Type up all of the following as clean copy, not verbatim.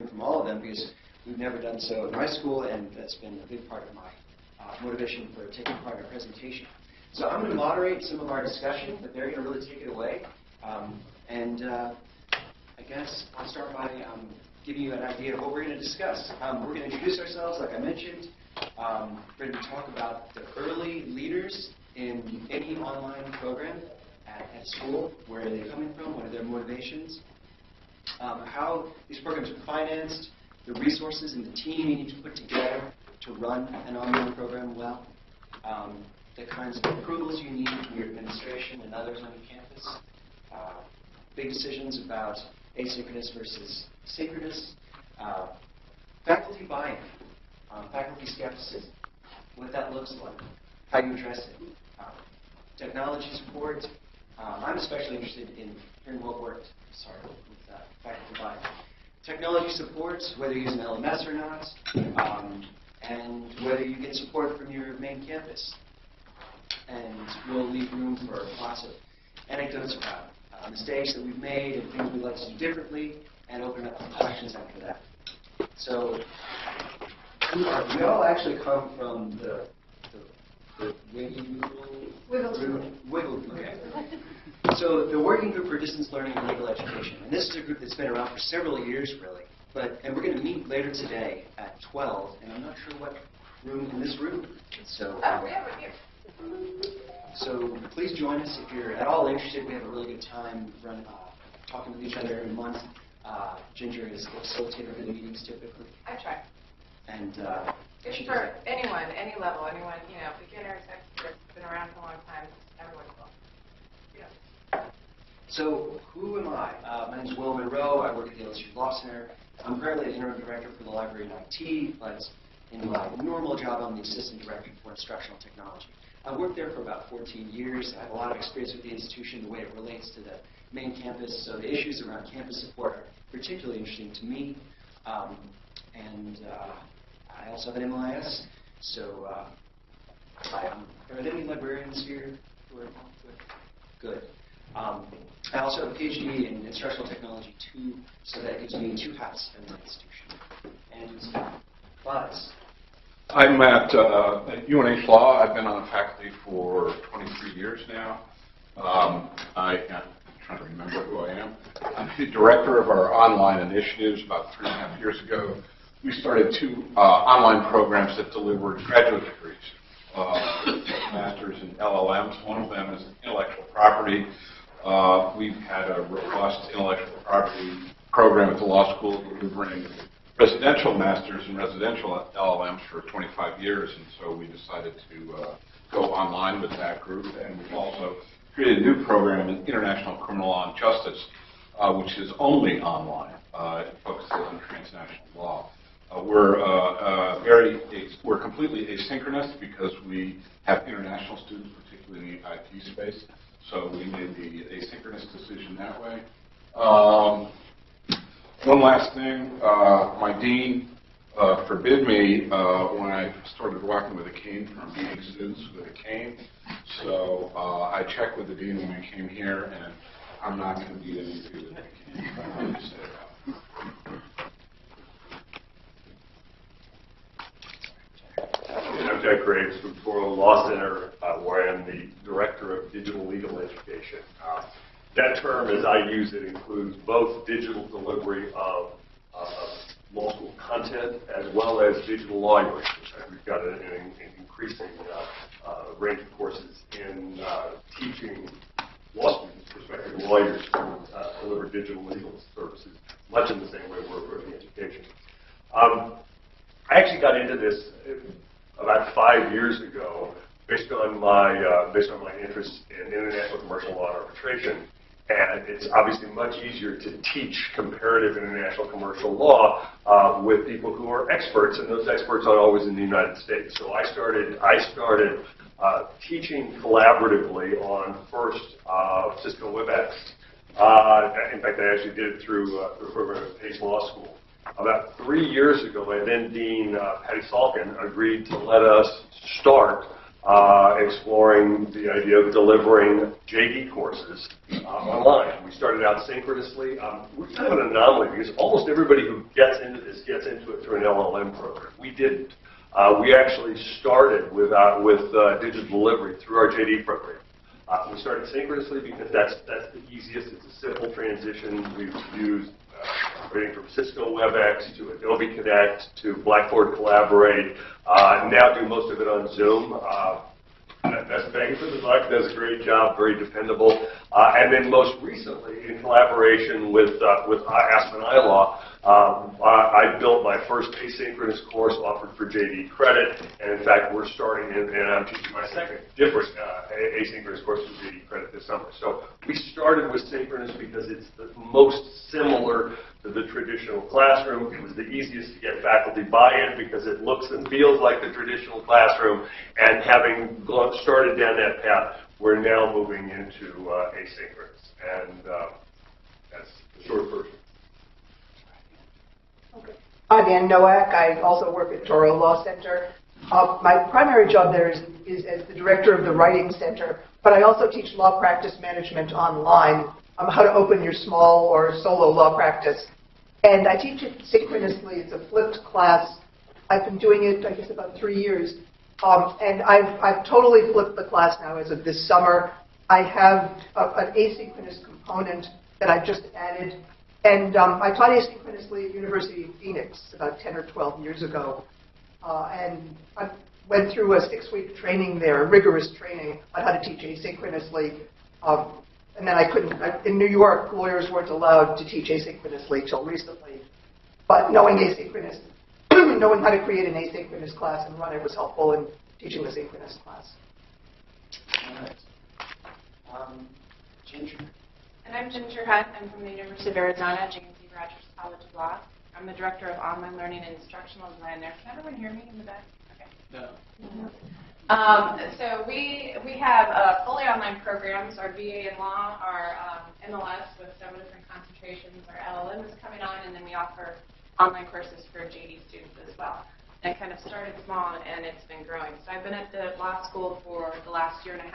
from all of them because we've never done so in my school, and that's been a big part of my motivation for taking part in our presentation. So I'm going to moderate some of our discussion, but they're going to really take it away. I guess I'll start by giving you an idea of what we're going to discuss. We're going to introduce ourselves, like I mentioned. We're going to talk about the early leaders in any online program at school, where are they coming from, what are their motivations, how these programs are financed, the resources and the team you need to put together to run an online program well, the kinds of approvals you need from your administration and others on your campus, big decisions about asynchronous versus synchronous, faculty buy-in, faculty skepticism, what that looks like, how you address it, technology support. I'm especially interested in hearing what worked. Sorry, with faculty buy-in. Technology support, whether you use an LMS or not, and whether you get support from your main campus. And we'll leave room for lots of anecdotes about mistakes that we've made and things we'd like to do differently, and open up questions after that. So, we all actually come from the Wiggle group. Okay. So the Working Group for Distance Learning and Legal Education. And this is a group that's been around for several years, really. And we're going to meet later today at 12, and I'm not sure what room in this room. So, we have it here. So please join us if you're at all interested. We have a really good time talking with each other every month. Ginger is the facilitator for the meetings typically. I try. And it's for anyone, any level, anyone, beginners, experts, been around for a long time, everyone's welcome. Yeah. So who am I? My name is Will Monroe. I work at the LSU Law Center. I'm currently the interim director for the library and IT, but in my normal job, I'm the assistant director for instructional technology. I worked there for about 14 years. I have a lot of experience with the institution, the way it relates to the main campus. So the issues around campus support are particularly interesting to me. I also have an MLIS. So are there any librarians here who are involved with? Good. I also have a PhD in instructional technology too, so that gives me 2 hats in the institution. But I'm at UNH Law. I've been on the faculty for 23 years now. I'm trying to remember who I am. I'm the director of our online initiatives. About 3.5 years ago, we started 2 online programs that delivered graduate degrees, masters in LLMs. One of them is intellectual property. We've had a robust intellectual property program at the law school delivering residential masters in residential LLMs for 25 years, and so we decided to go online with that group. And we've also created a new program in international criminal law and justice, which is only online. It focuses on transnational law. We're completely asynchronous because we have international students, particularly in the IT space. So we made the asynchronous decision that way. One last thing, my dean forbid me when I started walking with a cane from meeting students with a cane. So I checked with the dean when I came here, and I'm not going to be any good with a cane. I'm Jack Graves from Florida Law Center, where I am the Director of Digital Legal Education. That term, as I use it, includes both digital delivery of law school content as well as digital law units. We've got an increasing range of courses in teaching law students, prospective lawyers, to deliver digital legal services, much in the same way we're approaching education. I actually got into this about 5 years ago, based on my interest in international commercial law and arbitration. And it's obviously much easier to teach comparative international commercial law with people who are experts, and those experts aren't always in the United States. So I started teaching collaboratively on first Cisco WebEx. In fact, I actually did it through a program at Pace Law School. About 3 years ago, my then dean, Patty Salkin, agreed to let us start exploring the idea of delivering JD courses online. We started out synchronously. We're kind of an anomaly because almost everybody who gets into this gets into it through an LLM program. We didn't. We actually started with digital delivery through our JD program. We started synchronously because that's the easiest. It's a simple transition. We've used everything from Cisco WebEx to Adobe Connect to Blackboard Collaborate. Now do most of it on Zoom. Best bang for the buck, does a great job, very dependable. And then most recently, in collaboration with Aspen iLaw, I built my first asynchronous course offered for JD credit, and in fact, we're starting, and I'm teaching my second different asynchronous course for JD credit this summer. So we started with synchronous because it's the most similar to the traditional classroom. It was the easiest to get faculty buy-in because it looks and feels like the traditional classroom, and having started down that path, we're now moving into asynchronous, and that's the short version. Okay. I'm Ann Nowak. I also work at Toro Law Center. My primary job there is as the director of the Writing Center, but I also teach law practice management online, how to open your small or solo law practice. And I teach it synchronously. It's a flipped class. I've been doing it, I guess, about 3 years. And I've totally flipped the class now as of this summer. I have an asynchronous component that I've just added. And I taught asynchronously at University of Phoenix about 10 or 12 years ago. And I went through a 6-week training there, rigorous training on how to teach asynchronously. And then I couldn't, in New York, lawyers weren't allowed to teach asynchronously till recently. But knowing asynchronous, knowing how to create an asynchronous class and run it was helpful in teaching the synchronous class. All right. Ginger. And I'm Ginger Hunt. I'm from the University of Arizona, James E. Rogers College of Law. I'm the director of online learning and instructional design there. Can everyone hear me in the back? Okay. No. So we have fully online programs. Our BA in law, our MLS with 7 different concentrations, our LLM is coming on, and then we offer online courses for JD students as well. And it kind of started small, and it's been growing. So I've been at the law school for the last 1.5 years.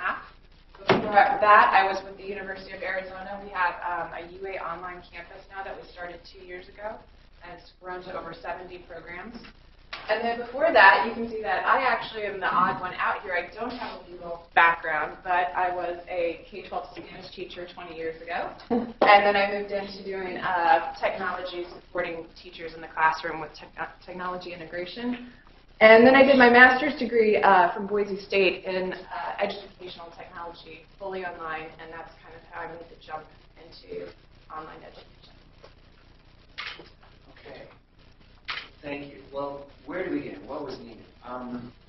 Before that, I was with the University of Arizona. We have a UA online campus now that we started 2 years ago, and it's grown to over 70 programs. And then before that, you can see that I actually am the odd one out here. I don't have a legal background, but I was a K-12 Spanish teacher 20 years ago. And then I moved into doing technology, supporting teachers in the classroom with technology integration. And then I did my master's degree from Boise State in educational technology, fully online, and that's kind of how I made the jump into online education. Okay. Thank you. Well, where to begin? What was needed?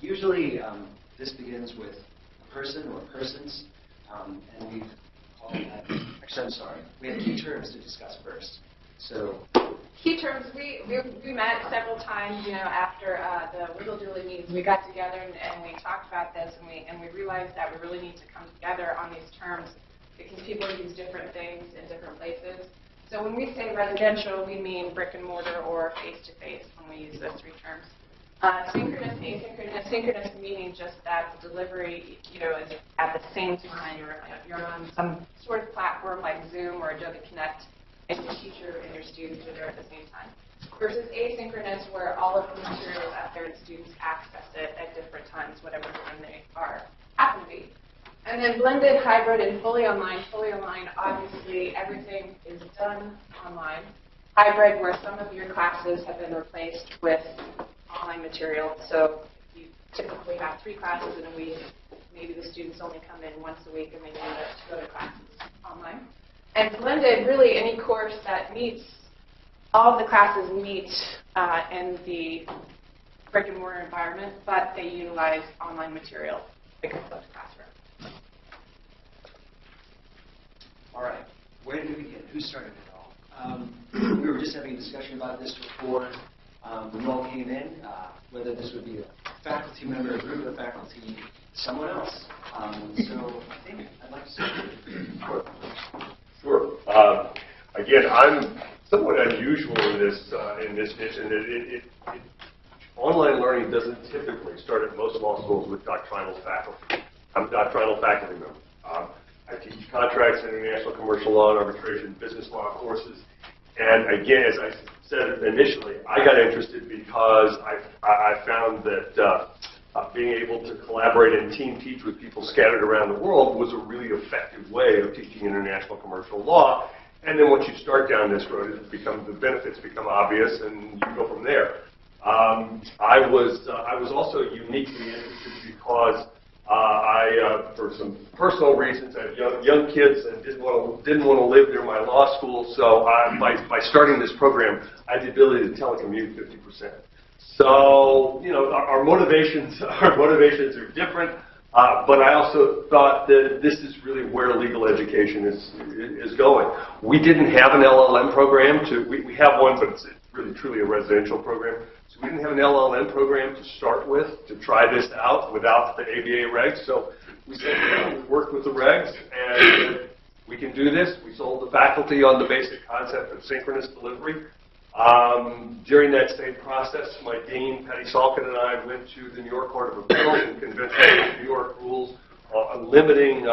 Usually, this begins with a person or persons, and we've called that. Actually, I'm sorry. We have key terms to discuss first. So, key terms. We met several times. You know, after the Wiggle Doodly meetings, we got together and we talked about this, and we realized that we really need to come together on these terms because people use different things in different places. So when we say residential, we mean brick and mortar or face-to-face when we use those 3 terms. Synchronous, asynchronous, synchronous meaning just that the delivery, you know, is at the same time. You're on some sort of platform like Zoom or Adobe Connect, and your teacher and your students are there at the same time. Versus asynchronous, where all of the material is out there and students access it at different times, whatever time they happen to be. And then blended, hybrid, and fully online. Fully online, obviously, everything is done online. Hybrid, where some of your classes have been replaced with online material. So if you typically have 3 classes in a week, maybe the students only come in once a week and they do 2 other classes online. And blended, really any course that meets, all of the classes meet in the brick and mortar environment, but they utilize online material like a flipped classroom. all right. Where did we begin? Who started it all? We were just having a discussion about this before when you all came in, whether this would be a faculty member, a group of faculty, someone else. So I think I'd like to start. Sure. Again, I'm somewhat unusual in this niche, and online learning doesn't typically start at most law schools with doctrinal faculty. I'm a doctrinal faculty member. I teach contracts, international commercial law, and arbitration, business law courses. And again, as I said initially, I got interested because I found that being able to collaborate and team teach with people scattered around the world was a really effective way of teaching international commercial law. And then once you start down this road, the benefits become obvious, and you go from there. I was also uniquely interested because for some personal reasons, I had young kids and didn't want to live near my law school. So by starting this program, I had the ability to telecommute 50%. So our motivations are different. But I also thought that this is really where legal education is going. We didn't have an LLM program. We have one, but it's really truly a residential program. So we didn't have an LLM program to start with to try this out without the ABA regs. So we said, we worked with the regs, and we can do this. We sold the faculty on the basic concept of synchronous delivery. During that same process, my dean, Patty Salkin, and I went to the New York Court of Appeals and convinced them that New York rules on limiting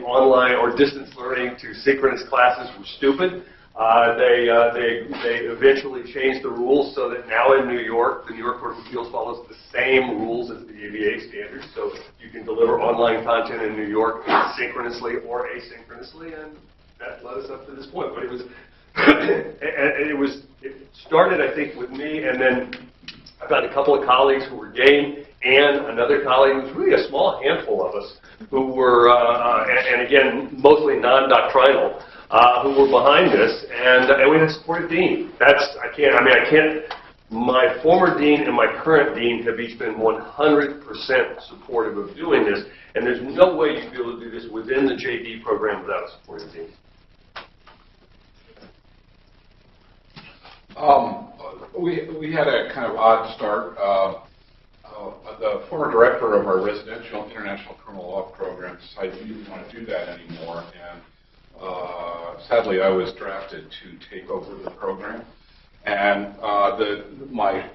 online or distance learning to synchronous classes were stupid. They eventually changed the rules so that now in New York, the New York Court of Appeals follows the same rules as the ABA standards. So you can deliver online content in New York synchronously or asynchronously, and that led us up to this point. But it started, I think, with me, and then I found a couple of colleagues who were game, and another colleague, it was really a small handful of us who were, and again, mostly non-doctrinal, who were behind this, and we had a supportive dean. My former dean and my current dean have each been 100% supportive of doing this, and there's no way you'd be able to do this within the JD program without a supportive dean. We had a kind of odd start. The former director of our residential international criminal law program decided he didn't want to do that anymore, and sadly I was drafted to take over the program. And my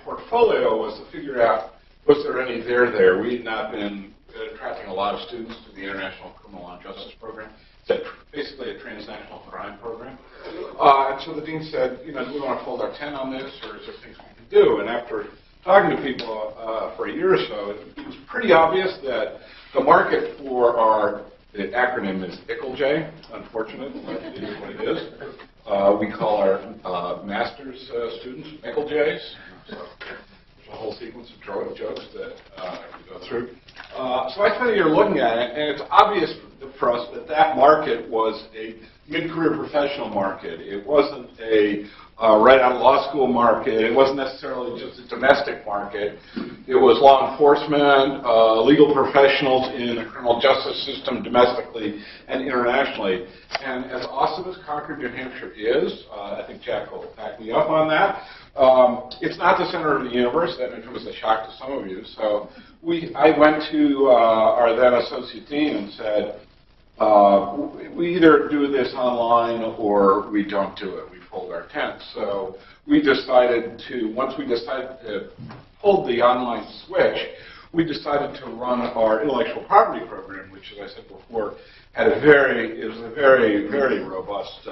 portfolio was to figure out, was there any there? We had not been attracting a lot of students to the International Criminal Law and Justice program. It's basically a transnational crime program. And so the dean said, do we want to fold our tent on this, or is there things we can do? And after talking to people for a year or so, it was pretty obvious that the market for the acronym is ICLJ, unfortunately, but it is what it is. We call our master's students ICLJs. So there's a whole sequence of jokes that I could go through. So I spent a year looking at it, and it's obvious for us that market was a mid-career professional market. It wasn't a right out of law school market. It wasn't necessarily just a domestic market. It was law enforcement, legal professionals in the criminal justice system domestically and internationally. And as awesome as Concord, New Hampshire is, I think Jack will back me up on that, it's not the center of the universe. That was a shock to some of you. So I went to our then associate dean and said, we either do this online or we don't do it. We fold our tent. So we decided to, once we decided to hold the online switch, we decided to run our intellectual property program, which, as I said before, had it was a very, very robust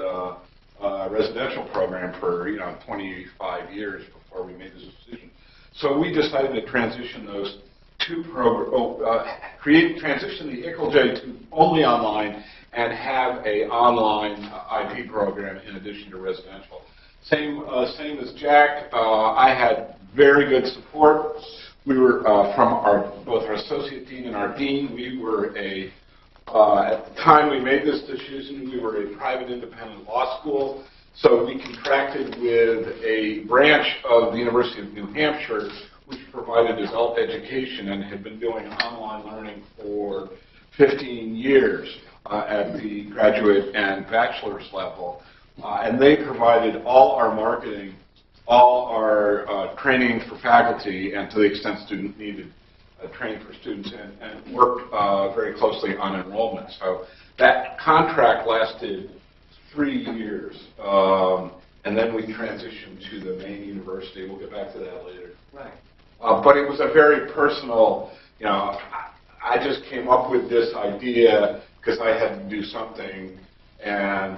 residential program for 25 years before we made this decision. So we decided to transition those two transition the ICLJ to only online and have a online IP program in addition to residential. Same as Jack. I had very good support. We were from both our associate dean and our dean. We were at the time we made this decision, we were a private independent law school. So we contracted with a branch of the University of New Hampshire, which provided adult education and had been doing online learning for 15 years at the graduate and bachelor's level. And they provided all our marketing, all our training for faculty, and to the extent students needed training for students, and worked very closely on enrollment. So that contract lasted 3 years. and then we transitioned to the main university. We'll get back to that later. Right. But it was a very personal, I just came up with this idea because I had to do something, and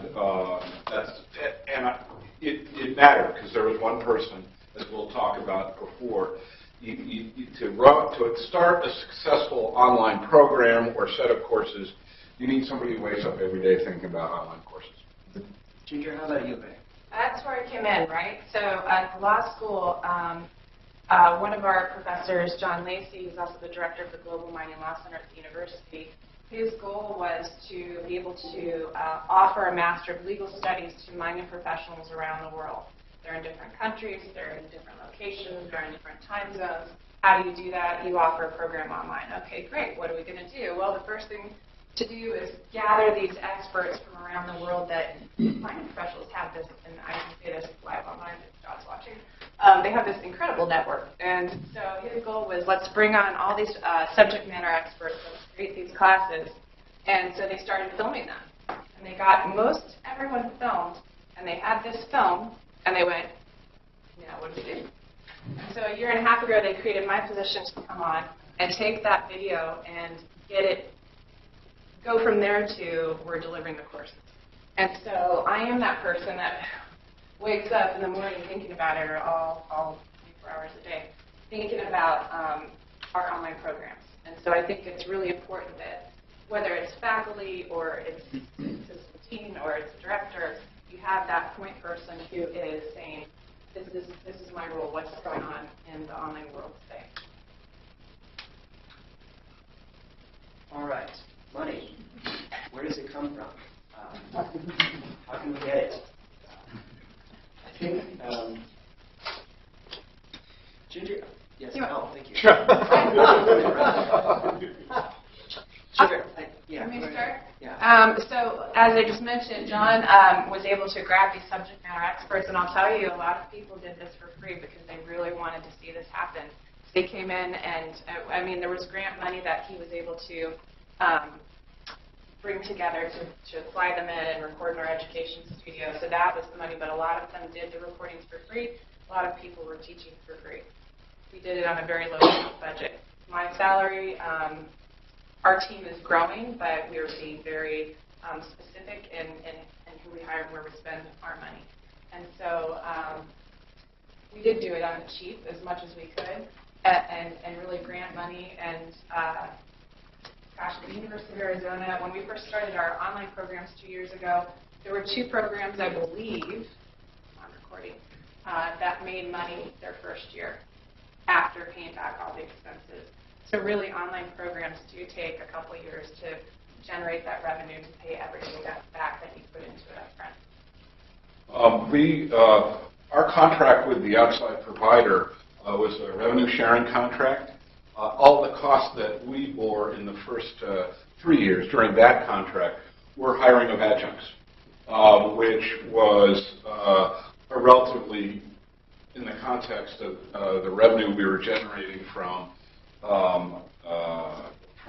it mattered because there was one person, as we'll talk about before. To start a successful online program or set of courses, you need somebody who wakes up every day thinking about online courses. Ginger, how about you, Bay? That's where I came in, right? So at the law school, one of our professors, John Lacey, who's also the director of the Global Mining Law Center at the university, his goal was to be able to offer a Master of Legal Studies to mining professionals around the world. They're in different countries, they're in different locations, they're in different time zones. How do you do that? You offer a program online. Okay, great. What are we going to do? Well, the first thing to do is gather these experts from around the world that mining professionals have this, and I can say this live online if John's watching. They have this incredible network. And so his goal was, let's bring on all these subject matter experts, let's create these classes. And so they started filming them. And they got most everyone filmed, and they had this film, and they went, what do we do? And so a year and a half ago, they created my position to come on and take that video and go from there to we're delivering the courses. And so I am that person that wakes up in the morning thinking about it, or all 24 hours a day, thinking about our online programs. And so I think it's really important that whether it's faculty or it's assistant dean or it's a director, you have that point person who is saying, this is my role, what's going on in the online world today. All right. Money. Where does it come from? How can we get it? I think, Ginger, yes, thank you. Sure. Ginger, yeah. Let me start? Yeah. So as I just mentioned, John was able to grab these subject matter experts, and I'll tell you, a lot of people did this for free because they really wanted to see this happen. They came in, and there was grant money that he was able to bring together to fly them in and record in our education studio. So that was the money, but a lot of them did the recordings for free. A lot of people were teaching for free. We did it on a very low budget. My salary, our team is growing, but we are being very specific in who we hire and where we spend our money. And so we did do it on the cheap as much as we could, and really grant money. And gosh, at the University of Arizona, when we first started our online programs 2 years ago, there were 2 programs, I believe, I'm recording, that made money their first year after paying back all the expenses. So really, online programs do take a couple of years to generate that revenue to pay everything back that you put into it up front. Our contract with the outside provider was a revenue sharing contract. All the costs that we bore in the first 3 years during that contract were hiring of adjuncts, which was a relatively, in the context of the revenue we were generating from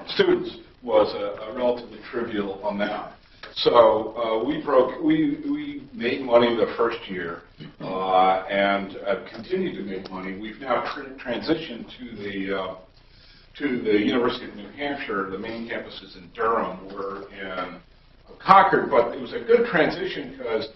students, was a relatively trivial amount. So we made money the first year and continued to make money. We've now transitioned to the University of New Hampshire. The main campus is in Durham. We're in Concord, but it was a good transition because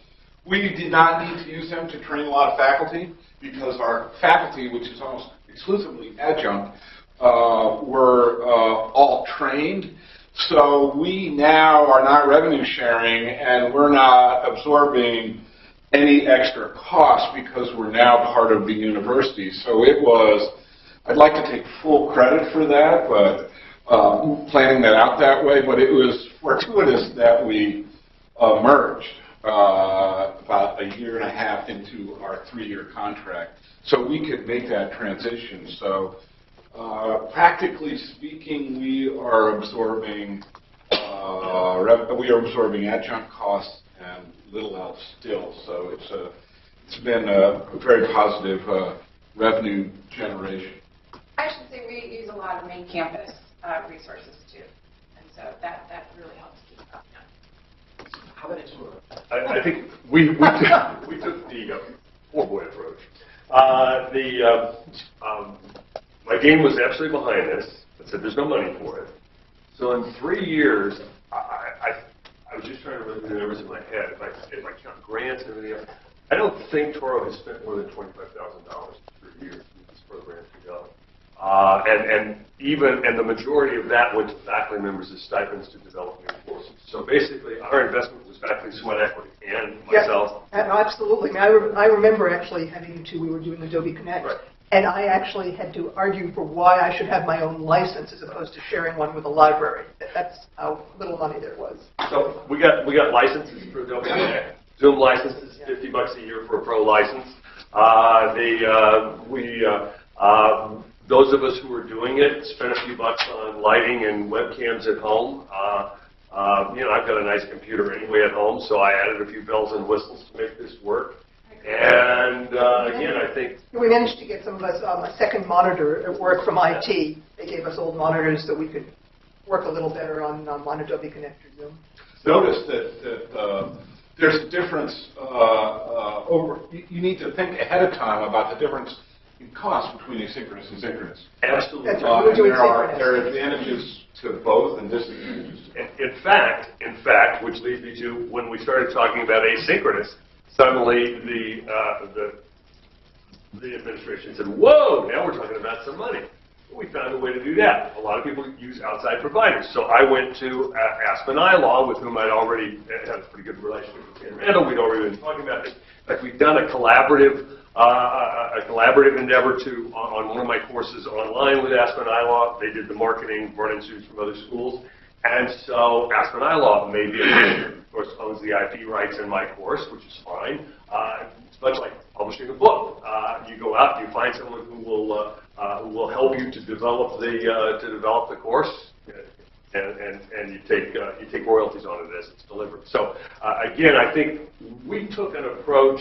we did not need to use them to train a lot of faculty, because our faculty, which is almost exclusively adjunct, were all trained. So we now are not revenue sharing, and we're not absorbing any extra cost because we're now part of the university. So it was, I'd like to take full credit for that, but planning that out that way, but it was fortuitous that we merged about a year and a half into our 3-year contract, so we could make that transition. So practically speaking, we are absorbing adjunct costs and little else still. So it's been a very positive revenue generation. I should say we use a lot of main campus resources too, and so that really helps keep up. How about it, Toro? I think we took the four-boy approach. My game was absolutely behind this. I said there's no money for it. So in 3 years, I was just trying to run the numbers in my head. If I count grants and everything else, I don't think Toro has spent more than $25,000 in 3 years with this program to go. And the majority of that went to faculty members as stipends to develop new courses. So basically, our investment was faculty sweat equity and myself. Yeah, absolutely. I mean, I remember actually having you two, we were doing Adobe Connect, Right. and I actually had to argue for why I should have my own license as opposed to sharing one with a library. That's how little money there was. So we got licenses for Adobe Connect. Zoom licenses, $50 a year for a pro license. Those of us who were doing it spent a few bucks on lighting and webcams at home. I've got a nice computer anyway at home, so I added a few bells and whistles to make this work. And again, I think We managed to get some of us a second monitor at work from IT. They gave us old monitors so we could work a little better on Adobe Connect or Zoom. Notice that there's a difference you need to think ahead of time about the difference in cost between asynchronous and synchronous. absolutely. That's right. We're doing There are synchronous. advantages to both and disadvantages to both. In fact, which leads me to when we started talking about asynchronous, suddenly the administration said, "Whoa, now we're talking about some money." We found a way to do that. A lot of people use outside providers. So I went to Aspen iLaw, with whom I'd already had a pretty good relationship with Ken Randall. We'd already been talking about this. In fact, we've done a collaborative endeavor on one of my courses online with Aspen iLaw. They did the marketing, brought in students from other schools. And so Aspen iLaw may be of course, owns the IP rights in my course, which is fine. It's much like publishing a book. You go out, you find someone who will help you to develop the course, and you take royalties on it as it's delivered. So again, I think we took an approach,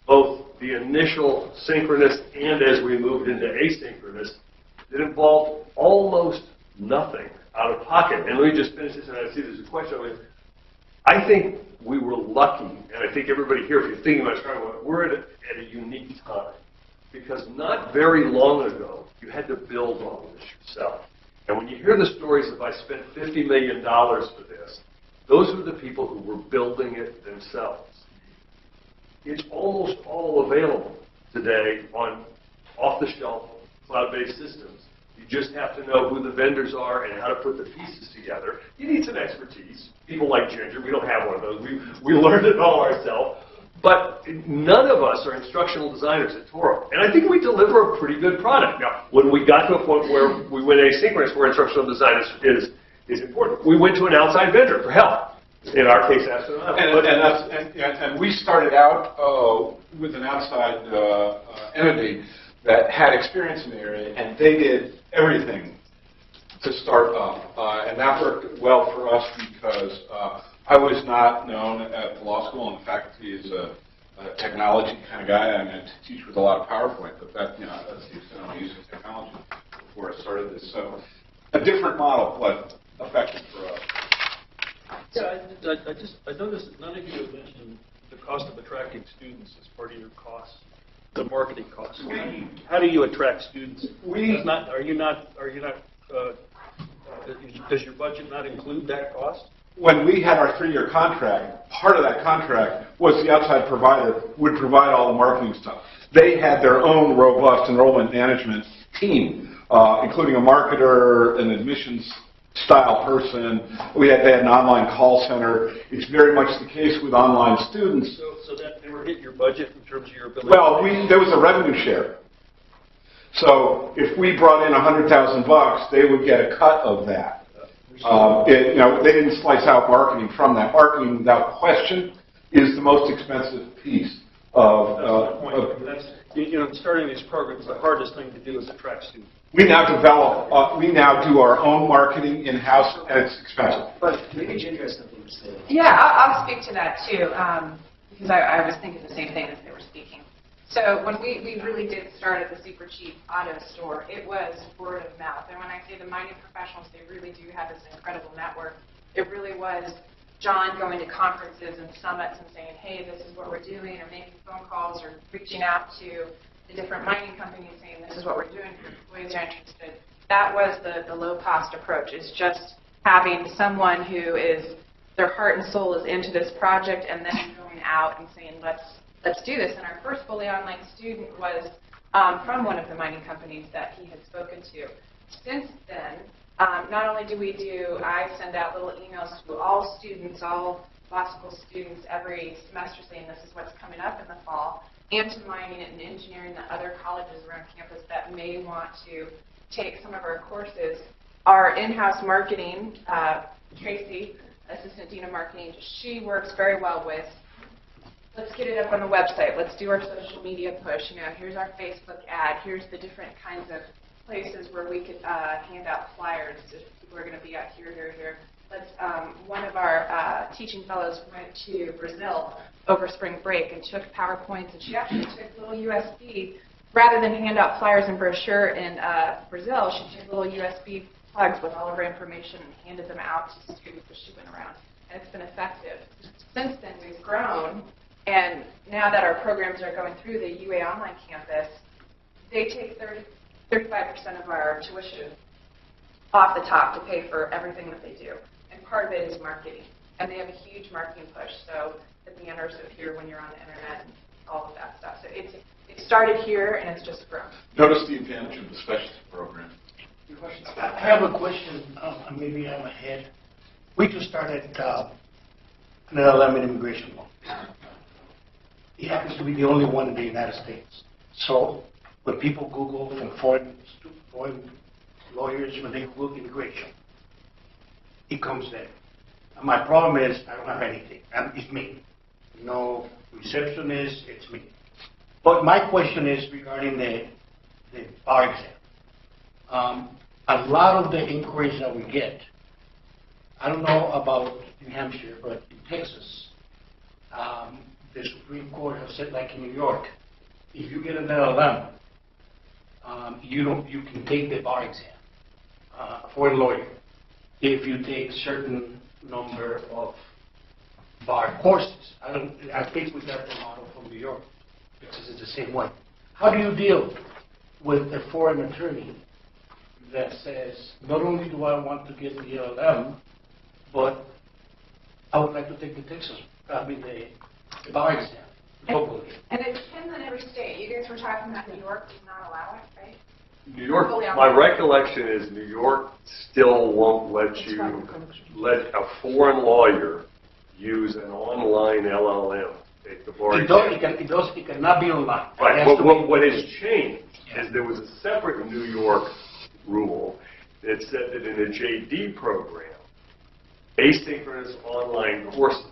both the initial synchronous and as we moved into asynchronous, that involved almost nothing out of pocket. And let me just finish this, and I see there's a question over here. I think we were lucky, and I think everybody here, if you're thinking about starting one, we're at a unique time. Because not very long ago, you had to build all of this yourself. And when you hear the stories of I spent $50 million for this, those were the people who were building it themselves. It's almost all available today on off-the-shelf cloud-based systems. You just have to know who the vendors are and how to put the pieces together. You need some expertise. People like Ginger, we don't have one of those. We learned it all ourselves. But none of us are instructional designers at Toro. And I think we deliver a pretty good product. Now, when we got to a point where we went asynchronous, where instructional design is important, we went to an outside vendor for help. In our case, Aspen iLaw. And we started out with an outside entity that had experience in the area, and they did everything to start up. And that worked well for us because I was not known at the law school, and the faculty is a technology kind of guy. I mean, I teach with a lot of PowerPoint, but that's the extent I'm using technology before I started this. So a different model, but effective for us. Yeah, I noticed that none of you have mentioned the cost of attracting students as part of your costs, the marketing costs. How do you attract students? Does your budget not include that cost? When we had our 3-year contract, part of that contract was the outside provider would provide all the marketing stuff. They had their own robust enrollment management team, including a marketer, an admissions style person. They had an online call center. It's very much the case with online students. So that never hit your budget in terms of your ability? Well, there was a revenue share. So if we brought in $100,000, they would get a cut of that. They didn't slice out marketing from that. Marketing, without question, is the most expensive piece of. That's my point. Starting these programs, the hardest thing to do is attract students. We now do our own marketing in-house, and it's expensive. But maybe Ginger has something to say. Yeah, I'll speak to that too, because I was thinking the same thing as they were speaking. So when we really did start at the super cheap auto store, it was word of mouth. And when I say the mining professionals, they really do have this incredible network. It really was John going to conferences and summits and saying, hey, this is what we're doing, or making phone calls, or reaching out to the different mining companies saying, this is what we're doing, if your employees are interested. That was the low-cost approach, is just having someone who is, their heart and soul is into this project, and then going out and saying, let's do this. And our first fully online student was from one of the mining companies that he had spoken to. Since then, not only do I send out little emails to all students, all law school students every semester saying this is what's coming up in the fall, and to mining and engineering, the other colleges around campus that may want to take some of our courses. Our in-house marketing, Tracy, Assistant Dean of Marketing, she works very well with, let's get it up on the website, let's do our social media push, here's our Facebook ad, here's the different kinds of places where we could hand out flyers if people are going to be out here. One of our teaching fellows went to Brazil over spring break and took PowerPoints, and she actually took little USB, rather than hand out flyers and brochure in Brazil, she took little USB plugs with all of her information and handed them out to students as she went around, and it's been effective. Since then, we've grown, and now that our programs are going through the UA Online campus, they take 35% of our tuition off the top to pay for everything that they do. And part of it is marketing. And they have a huge marketing push. So the banners appear when you're on the internet and all of that stuff. So it started here and it's just grown. Notice the advantage of the specialty program. Your questions? I have a question. Maybe I'm ahead. We just started an LLM in immigration law. It happens to be the only one in the United States. So when people Google from foreign lawyers, when they Google immigration, it comes there. And my problem is I don't have anything. It's me. No receptionist, it's me. But my question is regarding the bar exam. A lot of the inquiries that we get, I don't know about New Hampshire, but in Texas, the Supreme Court has said, like in New York, if you get an LLM, you can take the bar exam for a lawyer if you take certain number of bar courses. I think we got the model from New York because it's the same way. How do you deal with a foreign attorney that says, not only do I want to get the LLM, but I would like to take the bar exam locally? And it depends on every state. You guys were talking about New York does not allow it, right? New York, my recollection is New York still won't let let a foreign lawyer use an online LLM take the bar exam. It cannot be online. Right. What has changed is there was a separate New York rule that said that in a JD program, asynchronous online courses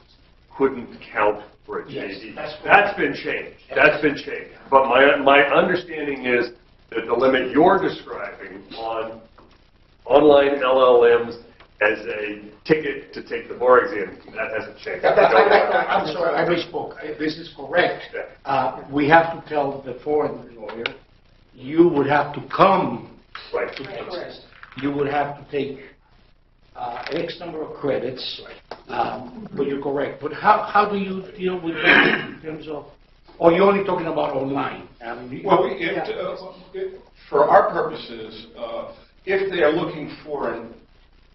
couldn't count for a JD. Yes, that's been changed. That's been changed. But my understanding is that the limit you're describing on online LLMs as a ticket to take the bar exam, that hasn't changed. I'm sorry, I misspoke. This is correct. We have to tell the foreign lawyer, you would have to come to Texas. You would have to take X number of credits, but you're correct. But how do you deal with that in terms of, or you're only talking about online? Well, for our purposes, if they are looking for an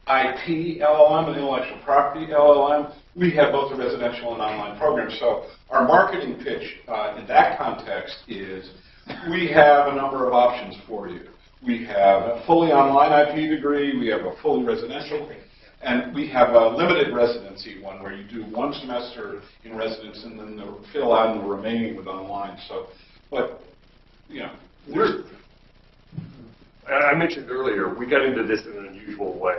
IP LLM, an intellectual property LLM, we have both a residential and online program. So our marketing pitch in that context is we have a number of options for you. We have a fully online IP degree, we have a fully residential, and we have a limited residency one where you do one semester in residence and then fill out the remaining with online. So, but, I mentioned earlier, we got into this in an unusual way.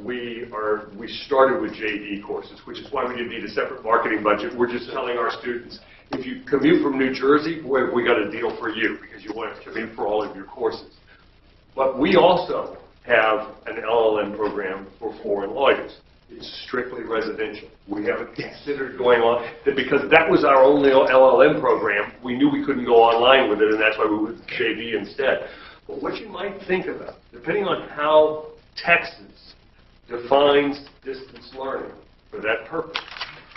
We started with JD courses, which is why we didn't need a separate marketing budget. We're just telling our students, if you commute from New Jersey, boy, we got a deal for you because you want to commute for all of your courses. But we also have an LLM program for foreign lawyers. It's strictly residential. We haven't considered going on, because that was our only LLM program. We knew we couldn't go online with it, and that's why we went with JD instead. But what you might think about, depending on how Texas defines distance learning, for that purpose.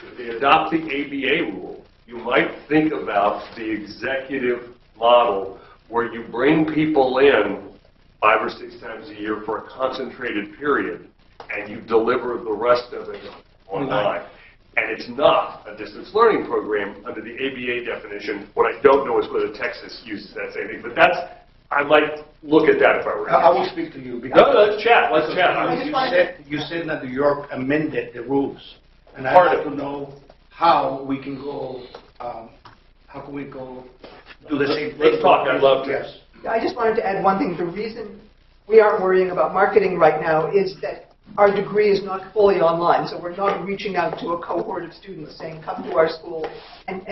If they adopt the ABA rule, you might think about the executive model where you bring people in 5 or 6 times a year for a concentrated period, and you deliver the rest of it online. And it's not a distance learning program under the ABA definition. What I don't know is whether Texas uses that same thing, but I might look at that if I were. I will speak to you. No, let's chat. Let's chat. You said that New York amended the rules, and I Part want of to know how we can go. How can we go do the same thing? Let's talk. I'd love to. Yes. I just wanted to add one thing. The reason we aren't worrying about marketing right now is that our degree is not fully online, so we're not reaching out to a cohort of students saying, come to our school and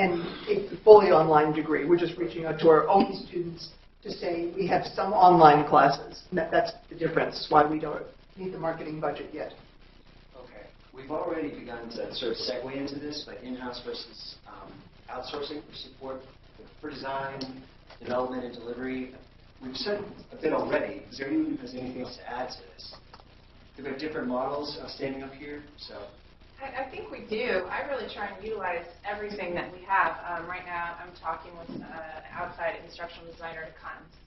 take the fully online degree. We're just reaching out to our own students to say we have some online classes. And that's the difference, why we don't need the marketing budget yet. Okay. We've already begun to sort of segue into this, but in-house versus outsourcing for support for design, development, and delivery. We've said a bit already. Is there anyone who has anything else to add to this? We have different models standing up here, so. I think we do. I really try and utilize everything that we have. Right now, I'm talking with an outside instructional designer to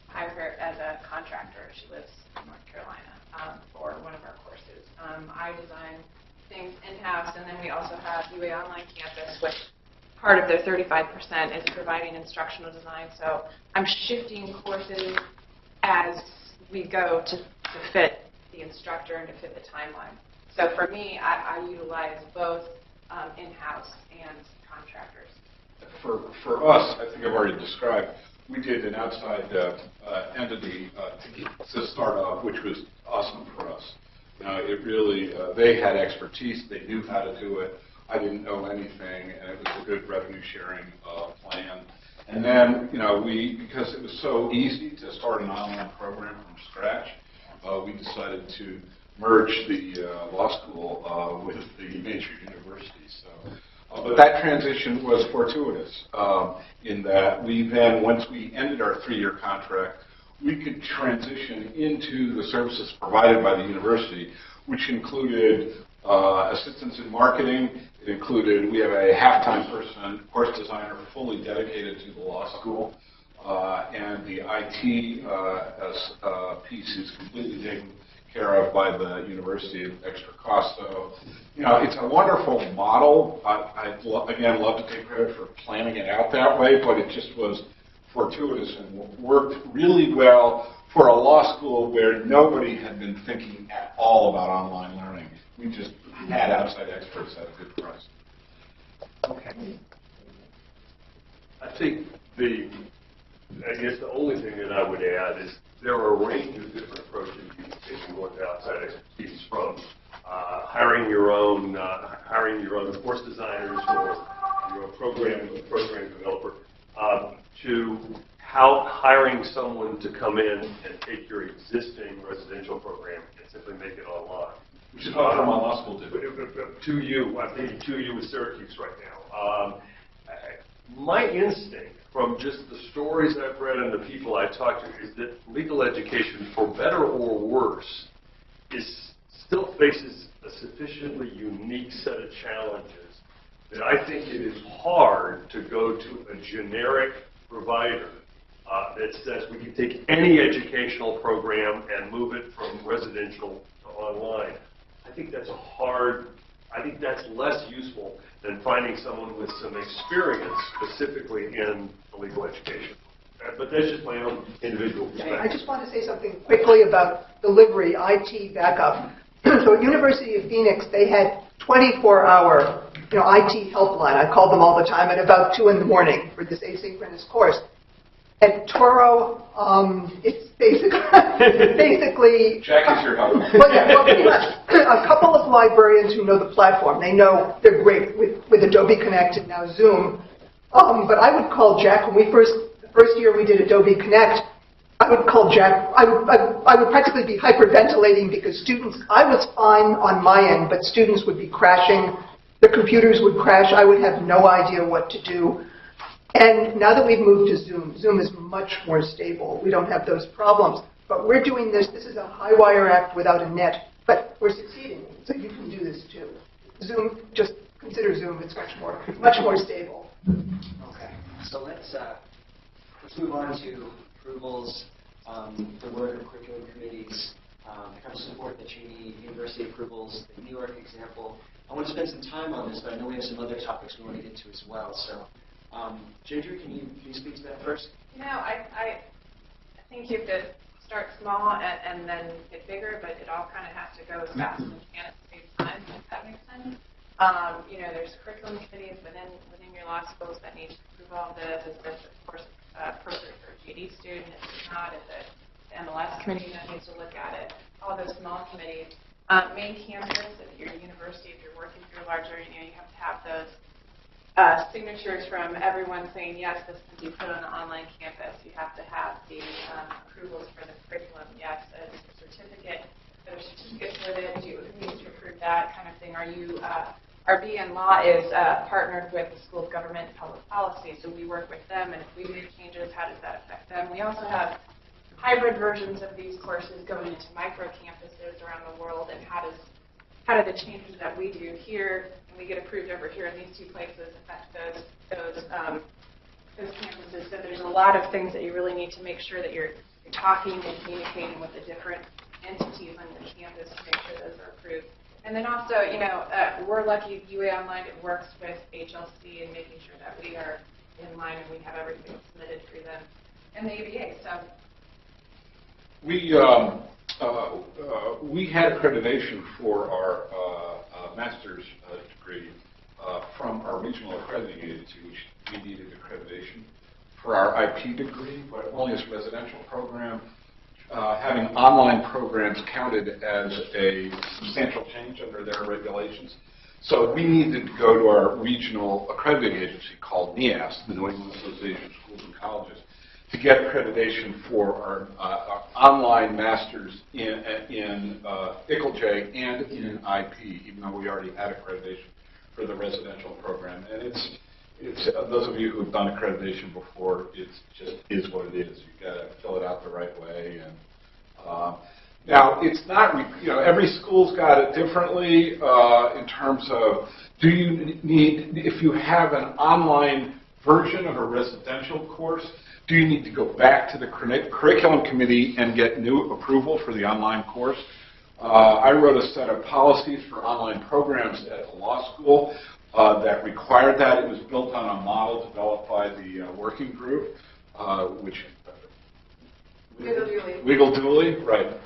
hire her as a contractor. She lives in North Carolina for one of our courses. I design things in-house, and then we also have UA Online Campus, which part of their 35% is providing instructional design. So I'm shifting courses as we go to fit the instructor and to fit the timeline. So for me, I utilize both in-house and contractors. For us, I think I've already described, we did an outside entity to start off, which was awesome for us. It really, they had expertise, they knew how to do it. I didn't know anything, and it was a good revenue sharing plan. And then, because it was so easy to start an online program from scratch, we decided to merge the law school with the major university. But that transition was fortuitous in that we then, once we ended our 3-year contract, we could transition into the services provided by the university, which included assistance in marketing. It included, we have a half-time person, course designer, fully dedicated to the law school. And the IT piece is completely taken care of by the university at extra cost. So, it's a wonderful model. I'd again love to take credit for planning it out that way, but it just was fortuitous and worked really well for a law school where nobody had been thinking at all about online learning. We just had outside experts at a good price. Okay. I think I guess the only thing that I would add is there are a range of different approaches you can take with outside expertise, from hiring your own course designers or your program developer, to how hiring someone to come in and take your existing residential program and simply make it online. Which is what my law school did. To you, I'm thinking to you with Syracuse right now. My instinct from just the stories I've read and the people I talk to is that legal education, for better or worse, still faces a sufficiently unique set of challenges that I think it is hard to go to a generic provider that says we can take any educational program and move it from residential to online. I think that's less useful than finding someone with some experience specifically in legal education. But that's just my own individual perspective. I just want to say something quickly about delivery, IT backup. So at University of Phoenix, they had 24-hour IT helpline. I called them all the time at about 2 in the morning for this asynchronous course. At Toro, it's basically Jackie's here helping. well, pretty much. A couple of librarians who know the platform. They know they're great with Adobe Connect and now Zoom. But I would call Jack when the first year we did Adobe Connect. I would call Jack. I would practically be hyperventilating because I was fine on my end, but students would be crashing. The computers would crash. I would have no idea what to do. And now that we've moved to Zoom, Zoom is much more stable. We don't have those problems. But we're doing this. This is a high wire act without a net. But we're succeeding. So you can do this too. Zoom, just consider Zoom. It's much more stable. Okay, so let's move on to approvals, the work of curriculum committees, the kind of support that you need, university approvals, the New York example. I want to spend some time on this, but I know we have some other topics we want to get to as well. So, Ginger, can you speak to that first? You know, I think you have to start small and then get bigger, but it all kind of has to go as fast as it can at the same time, if that makes sense. You know, there's curriculum committees within your law schools that need to approve all this. Is this, of course, appropriate for a GD student? If it's not, is it the MLS committee that needs to look at it? All those small committees. Main campus, if you're a university, if you're working through a larger, you have to have those signatures from everyone saying, yes, this can be put on the online campus. You have to have the approvals for the curriculum. Yes, a certificate. There are certificates with it. Who needs to approve that kind of thing? Our BN Law is partnered with the School of Government and Public Policy, so we work with them, and if we make changes, how does that affect them? We also have hybrid versions of these courses going into micro campuses around the world, and how do the changes that we do here and we get approved over here in these two places affect those campuses? So there's a lot of things that you really need to make sure that you're talking and communicating with the different entities on your campus to make sure those are approved. And then also, you know, we're lucky UA Online, it works with HLC and making sure that we are in line and we have everything submitted through them and the ABA. So. We had accreditation for our master's degree from our regional accrediting agency, which we needed accreditation for our IP degree, but only as a residential program. Having online programs counted as a substantial change under their regulations. So we needed to go to our regional accrediting agency called NEAS, the New England Association of Schools and Colleges, to get accreditation for our online masters in ICLJ and in IP, even though we already had accreditation for the residential program. And it's those of you who've done accreditation before, it just is what it is. You've got to fill it out the right way. And now it's not, every school's got it differently in terms of, do you need, if you have an online version of a residential course, do you need to go back to the curriculum committee and get new approval for the online course? I wrote a set of policies for online programs at the law school that required that. It was built on a model developed by the working group, which Wiggle Dooley, right.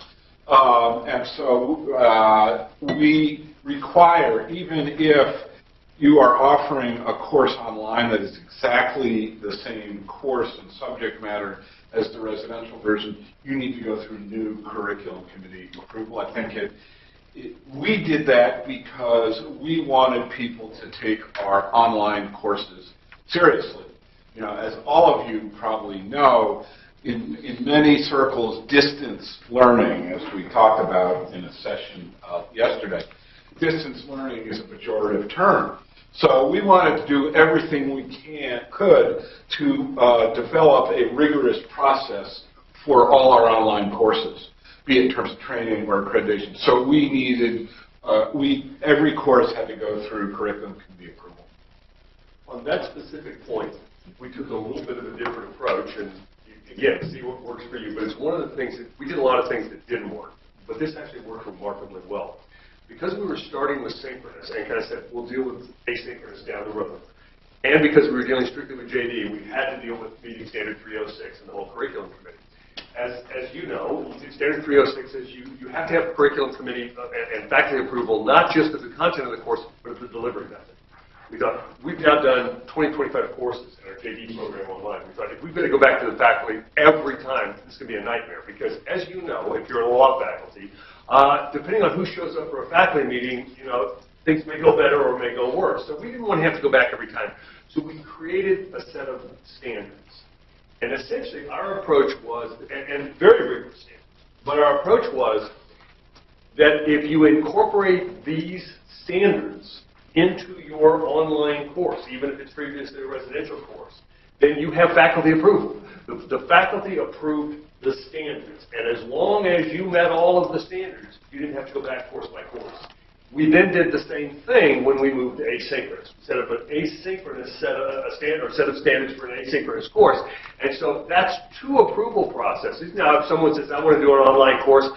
And so we require, even if you are offering a course online that is exactly the same course and subject matter as the residential version, you need to go through new curriculum committee approval. I think we did that because we wanted people to take our online courses seriously. As all of you probably know, in many circles, distance learning, as we talked about in a session yesterday, distance learning is a pejorative term. So we wanted to do everything we could to develop a rigorous process for all our online courses, be it in terms of training or accreditation. So we needed, every course had to go through curriculum committee approval. On that specific point, we took a little bit of a different approach, and again, see what works for you. But it's one of the things that we did a lot of things that didn't work, but this actually worked remarkably well. Because we were starting with synchronous and kind of said, we'll deal with asynchronous down the road. And because we were dealing strictly with JD, we had to deal with meeting standard 306 and the whole curriculum committee. As you know, standard 306 says you have to have a curriculum committee and faculty approval, not just of the content of the course, but of the delivery method. We thought, we've now done 20, 25 courses in our JD program online. We thought, if we've got to go back to the faculty every time, this is going to be a nightmare. Because as you know, if you're in a law faculty, depending on who shows up for a faculty meeting, things may go better or may go worse. So we didn't want to have to go back every time. So we created a set of standards. And essentially, our approach was, and very rigorous standards, but our approach was that if you incorporate these standards into your online course, even if it's previously a residential course, then you have faculty approval. The faculty approved the standards, and as long as you met all of the standards, you didn't have to go back course by course. We then did the same thing when we moved to asynchronous. We set up an asynchronous set of standards for an asynchronous course. And so that's two approval processes. Now, if someone says, I want to do an online course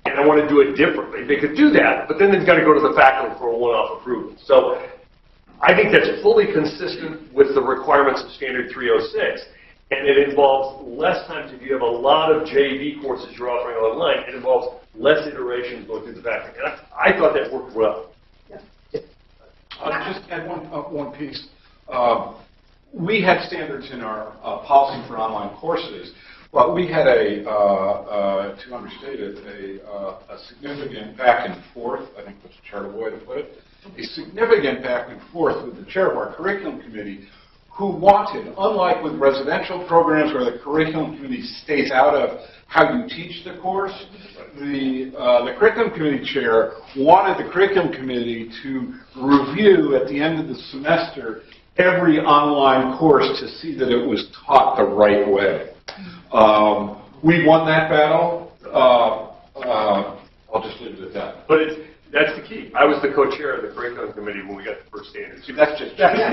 and I want to do it differently, they could do that, but then they've got to go to the faculty for a one-off approval. So I think that's fully consistent with the requirements of Standard 306. And it involves less times if you have a lot of JV courses you're offering online. It involves less iterations going through the faculty. And I thought that worked well. I'll just add one piece. We had standards in our policy for online courses, but we had to understate it, a significant back and forth, I think that's a charitable way to put it, a significant back and forth with the chair of our curriculum committee, who wanted, unlike with residential programs where the curriculum committee stays out of how you teach the course, the curriculum committee chair wanted the curriculum committee to review at the end of the semester every online course to see that it was taught the right way. We won that battle. I'll just leave it at that. But that's the key. I was the co-chair of the curriculum committee when we got the first standards. See, that's just... That's it.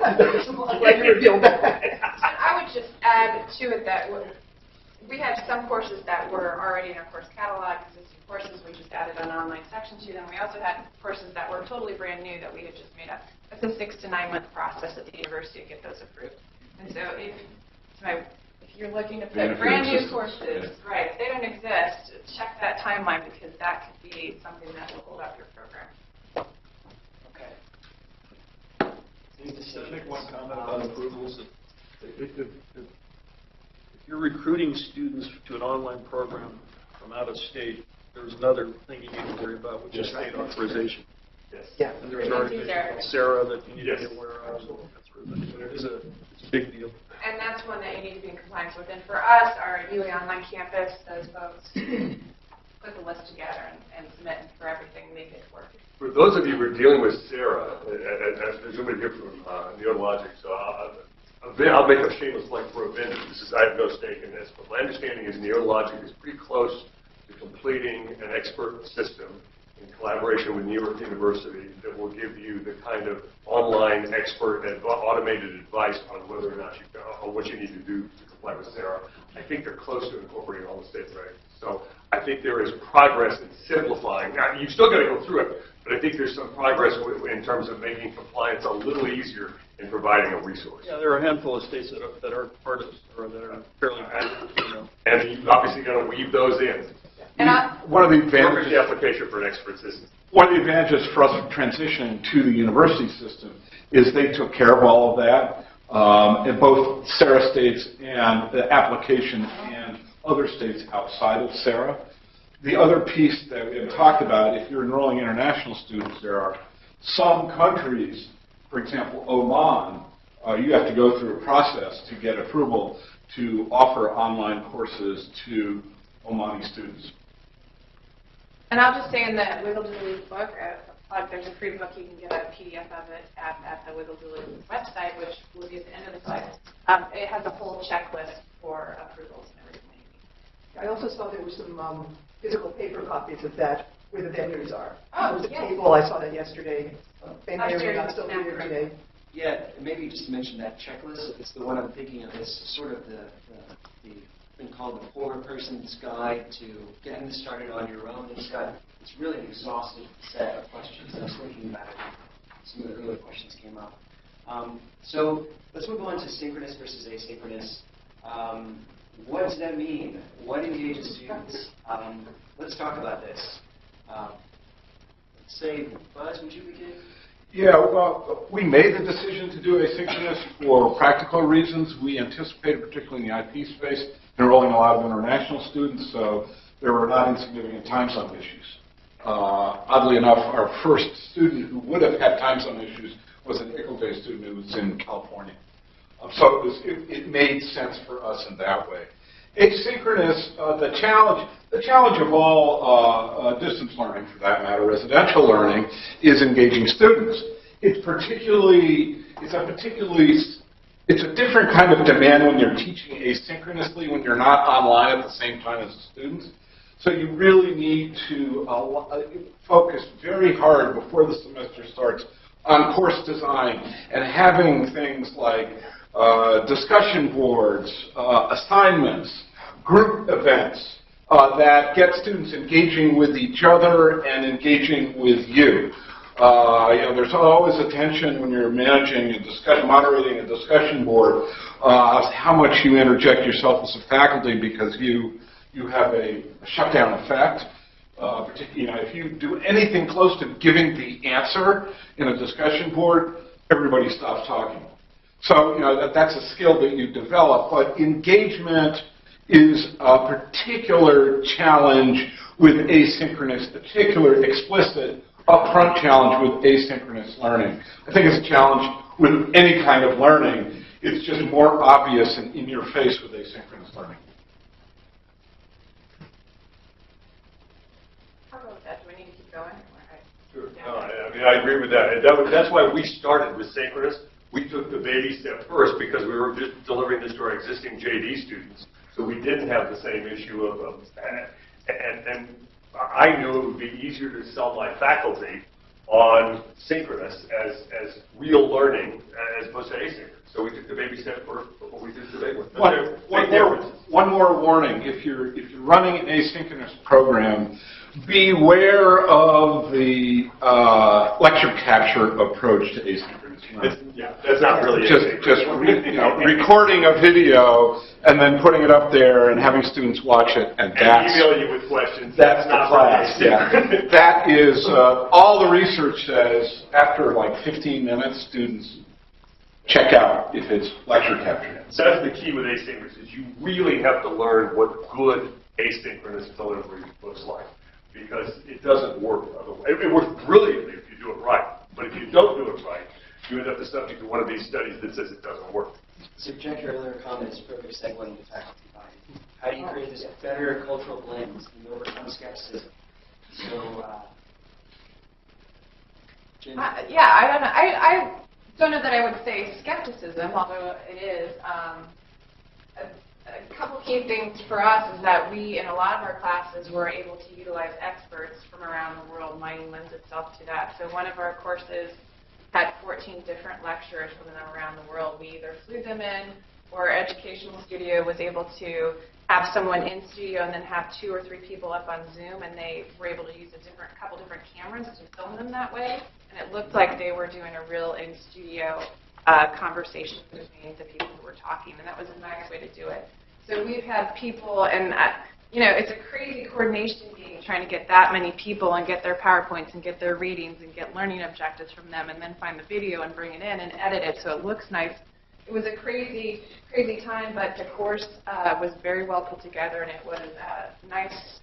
I'm glad you revealed that. I would just add to it that we had some courses that were already in our course catalog, existing courses. We just added an online section to them. We also had courses that were totally brand new that we had just made up. It's a 6 to 9 month process at the university to get those approved. And so if you're looking to put brand new courses, right, if they don't exist, check that timeline because that could be something that will hold up your program. Okay. Can I make one comment about approvals? If you're recruiting students to an online program from out of state, there's another thing you need to worry about, which is state authorization. Yes. Yeah. And there's already Sarah that you need to be aware of. It's a big deal. And that's one that you need to be in compliance with. And for us, our UA Online Campus, those folks put the list together and submit for everything, make it work. For those of you who are dealing with Sarah, there's somebody here from Neurologic, so I'll make a shameless plug for a vendor. I have no stake in this, but my understanding is Neurologic is pretty close to completing an expert system in collaboration with New York University that will give you the kind of online expert and automated advice on whether or not on what you need to do to comply with Sarah. I think they're close to incorporating all the state regs. So I think there is progress in simplifying. Now, you've still got to go through it, but I think there's some progress in terms of making compliance a little easier in providing a resource. Yeah, there are a handful of states that are part of or that are fairly active, you know. And you've obviously got to weave those in. And one of the advantages, the application for an expert system. One of the advantages for us transitioning to the university system is they took care of all of that in both Sarah states and the application and other states outside of Sarah. The other piece that we have talked about, if you're enrolling international students, there are some countries, for example, Oman, you have to go through a process to get approval to offer online courses to Omani students. And I'll just say in the Wiggle Doodle book, there's a free book. You can get a PDF of it at the Wiggle Doodle website, which will be at the end of the slide. It has a whole checklist for approvals and everything. I also saw there were some physical paper copies of that where the vendors are. Oh, There's a yes. table, I saw that yesterday. Ben Last year Mary, you I'm still snapped here it. today. Yeah, maybe just to mention that checklist. It's the one I'm thinking of. It's sort of the thing called the four-person's guide to getting this started on your own. It's really an exhaustive set of questions. I was thinking about it. Some of the earlier questions came up. So let's move on to synchronous versus asynchronous. What does that mean? What engages students? Let's talk about this. Let's say, Buzz, would you begin? Yeah, well, we made the decision to do asynchronous for practical reasons. We anticipated, particularly in the IP space, enrolling a lot of international students, so there were not insignificant time zone issues. Oddly enough, our first student who would have had time zone issues was an Ickel-based student who was in California. So it made sense for us in that way. Asynchronous, the challenge of all distance learning, for that matter, residential learning, is engaging students. It's a different kind of demand when you're teaching asynchronously, when you're not online at the same time as the students. So you really need to focus very hard before the semester starts on course design and having things like discussion boards, assignments, group events that get students engaging with each other and engaging with you. There's always a tension when you're managing a discussion, moderating a discussion board, how much you interject yourself as a faculty because you have a shutdown effect. Particularly, if you do anything close to giving the answer in a discussion board, everybody stops talking. So, that's a skill that you develop, but engagement is a particular challenge with asynchronous, particular explicit upfront challenge with asynchronous learning. I think it's a challenge with any kind of learning. It's just more obvious and in your face with asynchronous learning. How about that? Do we need to keep going? Sure. No, I agree with that. That's why we started with synchronous. We took the baby step first because we were just delivering this to our existing JD students. So we didn't have the same issue of and I knew it would be easier to sell my faculty on synchronous as real learning as opposed to asynchronous. So we took the baby step first before we did the big one. One more warning. If you're running an asynchronous program, beware of the lecture capture approach to asynchronous learning. That's not really just recording a video and then putting it up there and having students watch it and email you with questions. That's not class. Yeah. That is all the research says. After like 15 minutes, students check out if it's lecture capture. So that's the key with asynchronous. Is you really have to learn what good asynchronous delivery looks like, because it doesn't work otherwise. It works brilliantly if you do it right, but if you don't do it right, you end up the subject of one of these studies that says it doesn't work. So Jack, your earlier comment is a perfect segue into faculty buy-in. How do you create this better cultural blend and overcome skepticism? So, Jim? I don't know. I don't know that I would say skepticism, although it is. A couple key things for us is that we, in a lot of our classes, were able to utilize experts from around the world. Mining lends itself to that. So one of our courses had 14 different lecturers from around the world. We either flew them in, or our educational studio was able to have someone in studio and then have 2 or 3 people up on Zoom, and they were able to use a couple different cameras to film them that way. And it looked like they were doing a real in-studio conversation between the people who were talking, and that was a nice way to do it. So we've had people, and it's a crazy coordination game trying to get that many people and get their PowerPoints and get their readings and get learning objectives from them, and then find the video and bring it in and edit it so it looks nice. It was a crazy, crazy time, but the course was very well put together, and it was a nice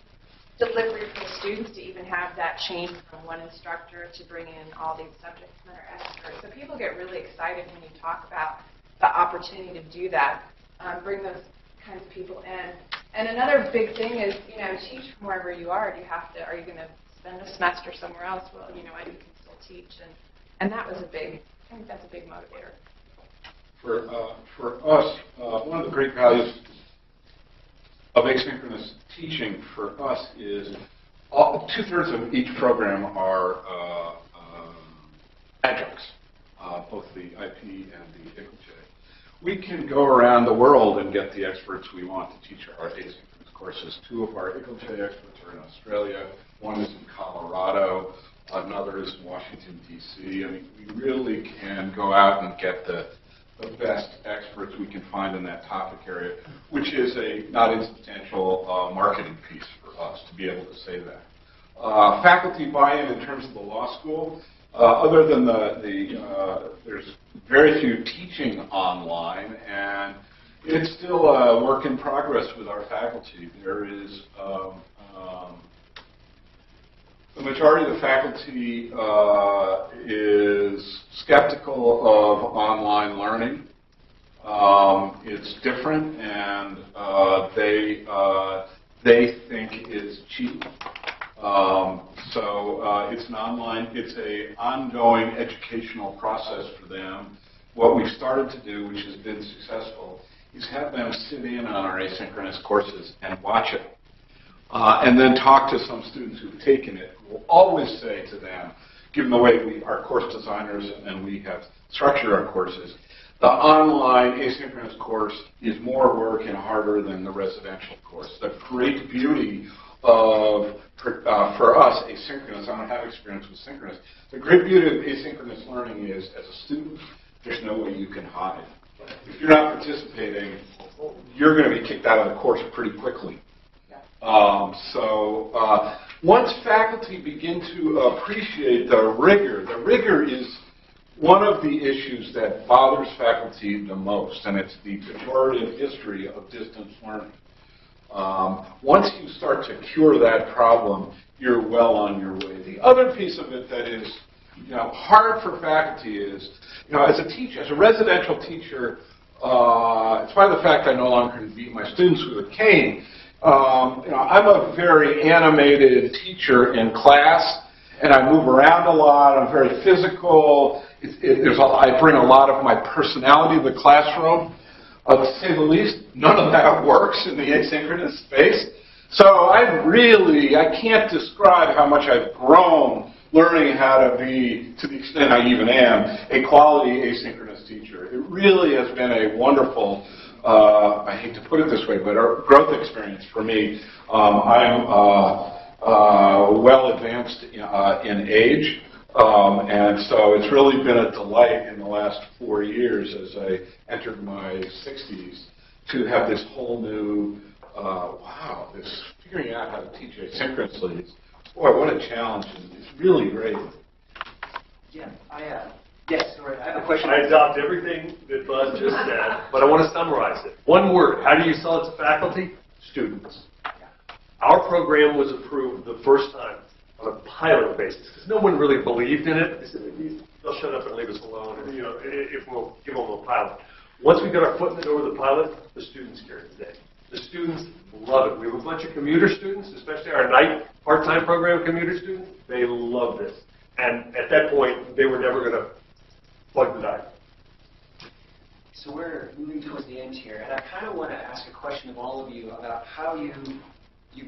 delivery for the students to even have that change from one instructor to bring in all these subject matter experts. So people get really excited when you talk about the opportunity to do that, bring those kinds of people in. And another big thing is, teach from wherever you are. Are you going to spend a semester somewhere else? Well, you can still teach, and that was I think that's a big motivator. For us, one of the great values of asynchronous teaching for us is 2/3 of each program are adjuncts, both the IP and the ICLJ. We can go around the world and get the experts we want to teach our asynchronous courses. 2 of our ICLJ experts are in Australia. 1 is in Colorado. Another is in Washington, D.C. I mean, we really can go out and get the best experts we can find in that topic area, which is a not insubstantial marketing piece for us to be able to say that. Faculty buy-in in terms of the law school, other than there's very few teaching online, and it's still a work in progress with our faculty. There is the majority of the faculty is skeptical of online learning. It's different, and they think it's cheap. So it's it's an ongoing educational process for them. What we've started to do, which has been successful, is have them sit in on our asynchronous courses and watch it. and then talk to some students who've taken it, who will always say to them, given the way we are course designers and we have structured our courses, the online asynchronous course is more work and harder than the residential course. The great beauty of, for us, asynchronous, I don't have experience with synchronous, the great beauty of asynchronous learning is, as a student, there's no way you can hide. If you're not participating, you're going to be kicked out of the course pretty quickly. Once faculty begin to appreciate the rigor is one of the issues that bothers faculty the most, and it's the pejorative history of distance learning. Once you start to cure that problem, you're well on your way. The other piece of it that is hard for faculty is, as a teacher, as a residential teacher, in spite of the fact I no longer can beat my students with a cane, I'm a very animated teacher in class, and I move around a lot. I'm very physical. I bring a lot of my personality to the classroom. To say the least, none of that works in the asynchronous space. So I can't describe how much I've grown learning how to be, to the extent I even am, a quality asynchronous teacher. It really has been a wonderful, I hate to put it this way, but a growth experience for me. I'm well advanced in age, and so it's really been a delight in the last 4 years as I entered my 60s to have this whole new, this figuring out how to teach asynchronously. Boy, what a challenge. It's really great. Yeah, yes, Nora, I have a question. I adopt everything that Buzz just said, but I want to summarize it. One word. How do you sell it to faculty? Students. Our program was approved the first time on a pilot basis because no one really believed in it. They said, they'll shut up and leave us alone, and, if we'll give them a pilot. Once we got our foot in the door with the pilot, the students carried the day. The students love it. We have a bunch of commuter students, especially our night part-time program commuter students. They love this. And at that point, they were never going to plug the dive. So we're moving towards the end here, and I kind of want to ask a question of all of you about how you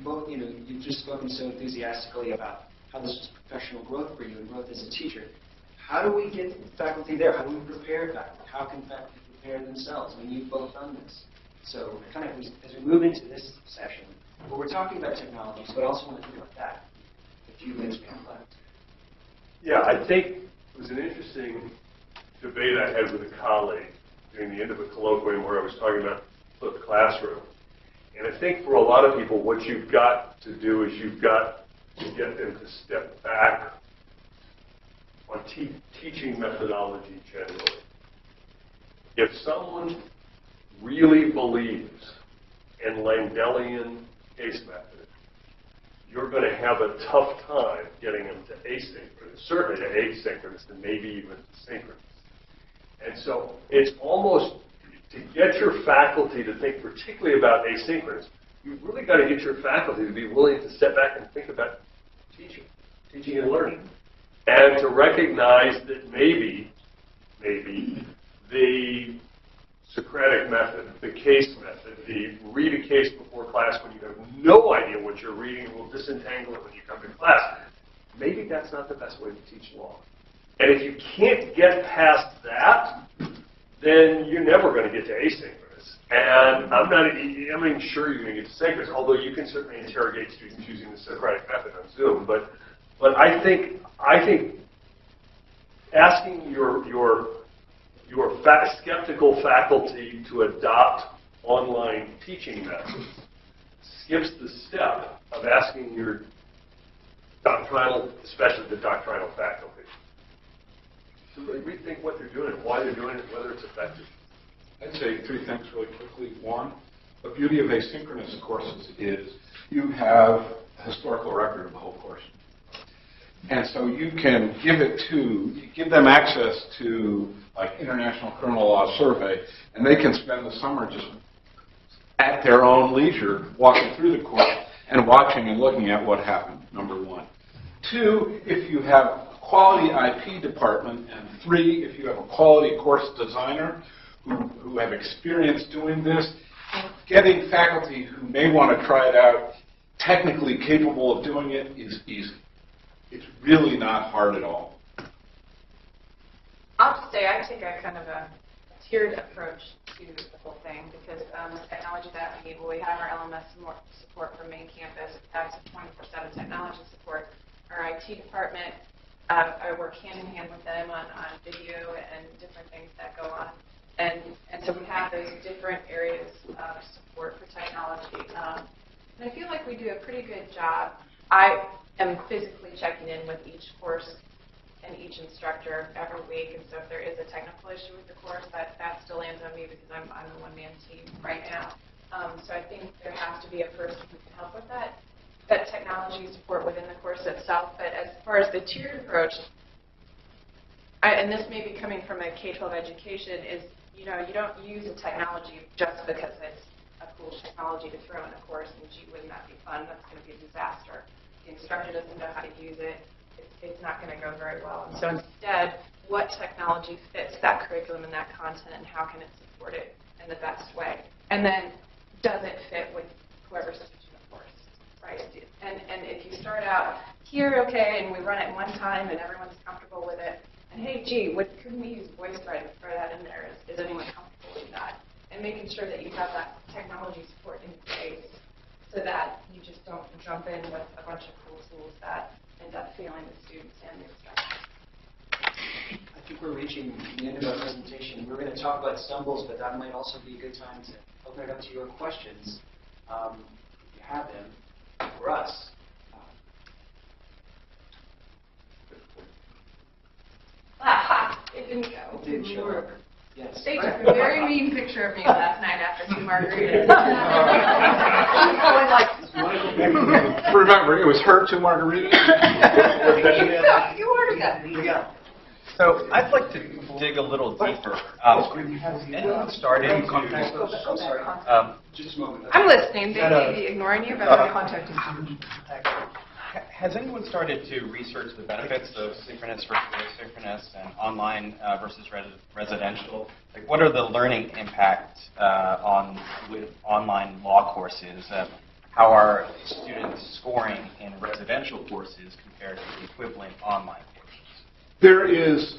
both, you've just spoken so enthusiastically about how this was professional growth for you and growth as a teacher. How do we get faculty there? How do we prepare faculty? How can faculty prepare themselves? I mean, you've both done this. So kind of as we move into this session, well, we're talking about technologies, but I also want to think about that. A few minutes we have left. Yeah, I think it was an interesting debate I had with a colleague during the end of a colloquium where I was talking about flipped classroom. And I think for a lot of people, what you've got to do is you've got to get them to step back on teaching methodology generally. If someone really believes in Langdellian case method, you're going to have a tough time getting them to asynchronous, certainly to asynchronous, and maybe even to synchronous. And so it's almost, to get your faculty to think particularly about asynchronous, you've really got to get your faculty to be willing to step back and think about teaching and learning, and to recognize that maybe the Socratic method, the case method, the read a case before class when you have no idea what you're reading and will disentangle it when you come to class, maybe that's not the best way to teach law. And if you can't get past that, then you're never going to get to asynchronous. And I'm not even sure you're going to get to synchronous, although you can certainly interrogate students using the Socratic method on Zoom. But I think asking your skeptical faculty to adopt online teaching methods skips the step of asking your doctrinal, especially the doctrinal faculty, to really rethink what they're doing, why they're doing it, whether it's effective. I'd say 3 things really quickly. One, the beauty of asynchronous courses is you have a historical record of the whole course. And so you can give them access to like International Criminal Law Survey, and they can spend the summer just at their own leisure walking through the course and watching and looking at what happened, number 1. 2, if you have a quality IP department, and 3, if you have a quality course designer who have experience doing this, getting faculty who may want to try it out technically capable of doing it is easy. It's really not hard at all. I'll just say I take a kind of a tiered approach to the whole thing because the technology that we need, well, we have our LMS support for main campus. That's 24/7 technology support. Our IT department, I work hand in hand with them on video and different things that go on. And so we have those different areas of support for technology. And I feel like we do a pretty good job. I am physically checking in with each course and each instructor every week, and so if there is a technical issue with the course, that still lands on me because I'm a one-man team right now. So I think there has to be a person who can help with that technology support within the course itself. But as far as the tiered approach, and this may be coming from a K-12 education, is you don't use a technology just because it's a cool technology to throw in a course and gee, wouldn't that be fun? That's going to be a disaster. The instructor doesn't know how to use it. It's not going to go very well. And so instead, what technology fits that curriculum and that content, and how can it support it in the best way? And then, does it fit with whoever's teaching the course, right? And if you start out here, okay, and we run it one time and everyone's comfortable with it, and hey, gee, couldn't we use VoiceThread and throw that in there? Is anyone comfortable with that? And making sure that you have that technology support in place so that you just don't jump in with a bunch of cool tools that end up failing the students and the instructors. I think we're reaching the end of our presentation. We're going to talk about stumbles, but that might also be a good time to open it up to your questions, if you have them, for us. It didn't go. It didn't show up. Yes. They took a very mean picture of me last night after 2 margaritas. Remember, it was her 2 margaritas. You ordered that. Yeah. So I'd like to dig a little deeper. Anyone started to, Just a moment. I'm listening. They may be ignoring you, but Contact information. has anyone started to research the benefits of synchronous versus asynchronous and online versus residential? Like, what are the learning impacts with online law courses? How are students scoring in residential courses compared to the equivalent online courses? There is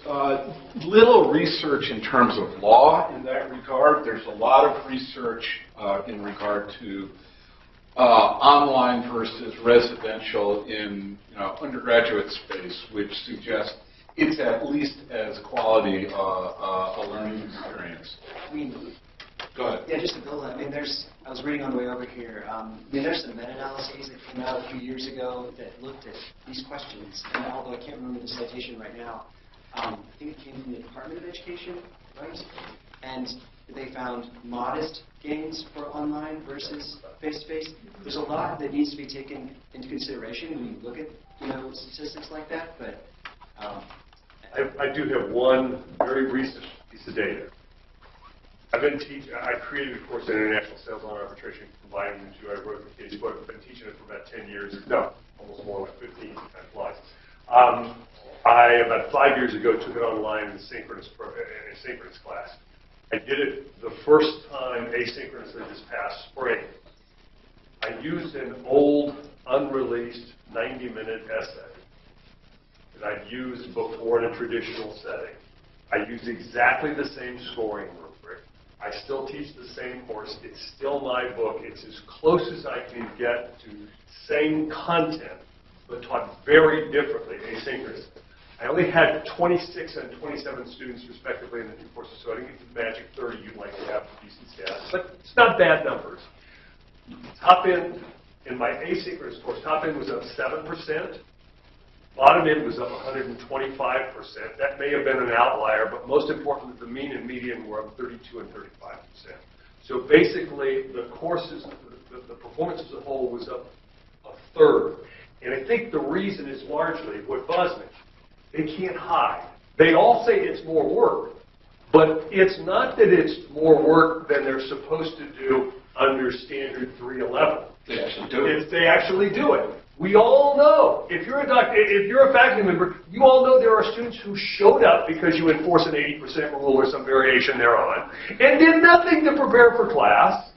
little research in terms of law in that regard. There's a lot of research in regard to online versus residential in undergraduate space, which suggests it's at least as quality a learning experience. I mean, Go ahead. yeah, just to build on, I was reading on the way over here. There's some meta-analyses that came out a few years ago that looked at these questions, and although I can't remember the citation right now, I think it came from the Department of Education, right? And they found modest gains for online versus face-to-face. There's a lot that needs to be taken into consideration when you look at statistics like that, but I do have one very recent piece of data. I created a course in international sales and arbitration, combining the two. I wrote the case book. I've been teaching it for about 10 years. No, almost more like 15. Time flies. I, about 5 years ago, took it online in a synchronous class. I did it the first time asynchronously this past spring. I used an old, unreleased 90-minute essay that I'd used before in a traditional setting. I used exactly the same scoring rubric. I still teach the same course. It's still my book. It's as close as I can get to same content, but taught very differently asynchronously. I only had 26 and 27 students, respectively, in the two courses, so I didn't get the magic 30 you'd like to have for decent stats. But it's not bad numbers. Top end, in my asynchronous course, top end was up 7%. Bottom end was up 125%. That may have been an outlier, but most importantly, the mean and median were up 32 and 35%. So basically, the courses, the performance as a whole was up a third. And I think the reason is largely what Buzz mentioned. They can't hide. They all say it's more work, but it's not that it's more work than they're supposed to do under Standard 311. They actually do it. They actually do it. We all know, if you're a faculty member, you all know there are students who showed up because you enforce an 80% rule or some variation thereon, and did nothing to prepare for class.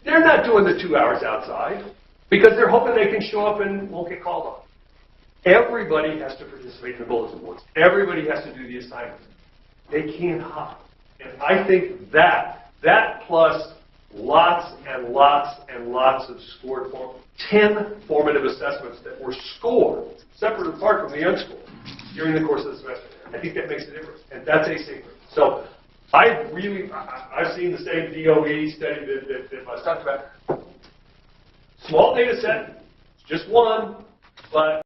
They're not doing the 2 hours outside. because they're hoping they can show up and won't get called on. Everybody has to participate in the bulletin boards. Everybody has to do the assignments. They can't hide. And I think that plus lots and lots and lots of scored 10 formative assessments that were scored, separate and apart from the unscored, during the course of the semester. I think that makes a difference, and that's asynchronous. So I've seen the same DOE study that I was talking about. Small data set, just one, but